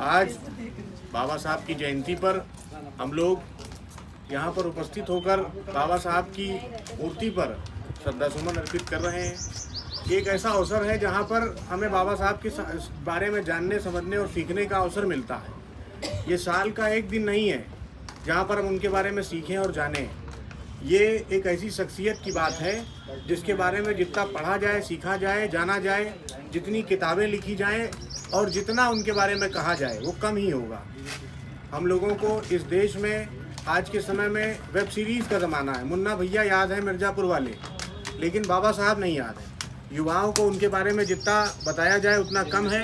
आज बाबा साहब की जयंती पर हम लोग यहाँ पर उपस्थित होकर बाबा साहब की मूर्ति पर श्रद्धासुमन अर्पित कर रहे हैं। एक ऐसा अवसर है जहाँ पर हमें बाबा साहब के बारे में जानने, समझने और सीखने का अवसर मिलता है। ये साल का एक दिन नहीं है जहाँ पर हम उनके बारे में सीखें और जानें। ये एक ऐसी शख्सियत की बात है जिसके बारे में जितना पढ़ा जाए, सीखा जाए, जाना जाए, जितनी किताबें लिखी जाएं और जितना उनके बारे में कहा जाए वो कम ही होगा। हम लोगों को इस देश में आज के समय में वेब सीरीज़ का ज़माना है। मुन्ना भैया याद है, मिर्ज़ापुर वाले, लेकिन बाबा साहब नहीं याद है। युवाओं को उनके बारे में जितना बताया जाए उतना कम है।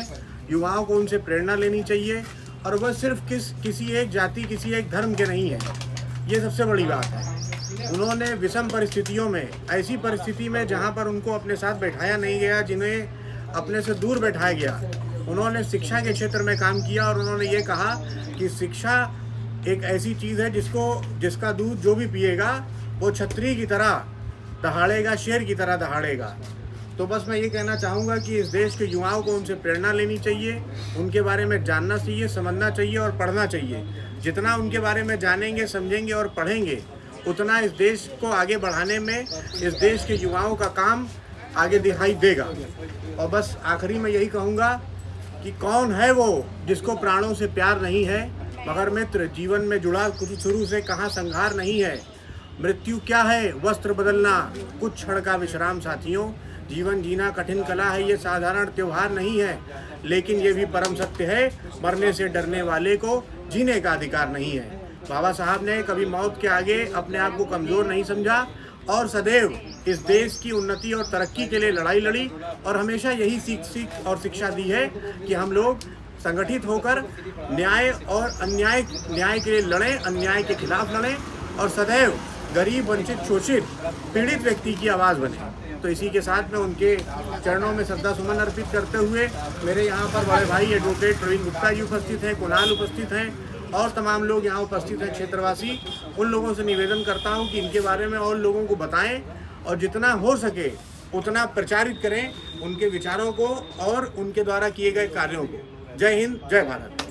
युवाओं को उनसे प्रेरणा लेनी चाहिए और वह सिर्फ किसी एक जाति, किसी एक धर्म के नहीं है। ये सबसे बड़ी बात है। उन्होंने विषम परिस्थितियों में, ऐसी परिस्थिति में जहाँ पर उनको अपने साथ बैठाया नहीं गया, जिन्हें अपने से दूर बैठाया गया, उन्होंने शिक्षा के क्षेत्र में काम किया और उन्होंने ये कहा कि शिक्षा एक ऐसी चीज़ है जिसका दूध जो भी पिएगा वो छतरी की तरह दहाड़ेगा, शेर की तरह दहाड़ेगा। तो बस मैं ये कहना चाहूँगा कि इस देश के युवाओं को उनसे प्रेरणा लेनी चाहिए, उनके बारे में जानना चाहिए, समझना चाहिए और पढ़ना चाहिए। जितना उनके बारे में जानेंगे, समझेंगे और पढ़ेंगे, उतना इस देश को आगे बढ़ाने में इस देश के युवाओं का काम आगे दिखाई देगा। और बस आखिरी में यही कहूँगा कि कौन है वो जिसको प्राणों से प्यार नहीं है, मगर मित्र जीवन में जुड़ा कुछ शुरू से कहाँ संघार नहीं है। मृत्यु क्या है, वस्त्र बदलना, कुछ क्षण का विश्राम साथियों। जीवन जीना कठिन कला है, ये साधारण त्योहार नहीं है, लेकिन ये भी परम सत्य है, मरने से डरने वाले को जीने का अधिकार नहीं है। बाबा साहब ने कभी मौत के आगे अपने आप को कमज़ोर नहीं समझा और सदैव इस देश की उन्नति और तरक्की के लिए लड़ाई लड़ी और हमेशा यही सीख और शिक्षा दी है कि हम लोग संगठित होकर न्याय के लिए लड़ें, अन्याय के खिलाफ लड़ें और सदैव गरीब, वंचित, शोषित, पीड़ित व्यक्ति की आवाज़ बने। तो इसी के साथ में उनके चरणों में श्रद्धा सुमन अर्पित करते हुए मेरे यहाँ पर बड़े भाई एडवोकेट प्रवीण गुप्ता जी उपस्थित हैं, कुणाल उपस्थित हैं और तमाम लोग यहाँ उपस्थित हैं, क्षेत्रवासी। उन लोगों से निवेदन करता हूँ कि इनके बारे में और लोगों को बताएं और जितना हो सके उतना प्रचारित करें उनके विचारों को और उनके द्वारा किए गए कार्यों को। जय हिंद, जय भारत।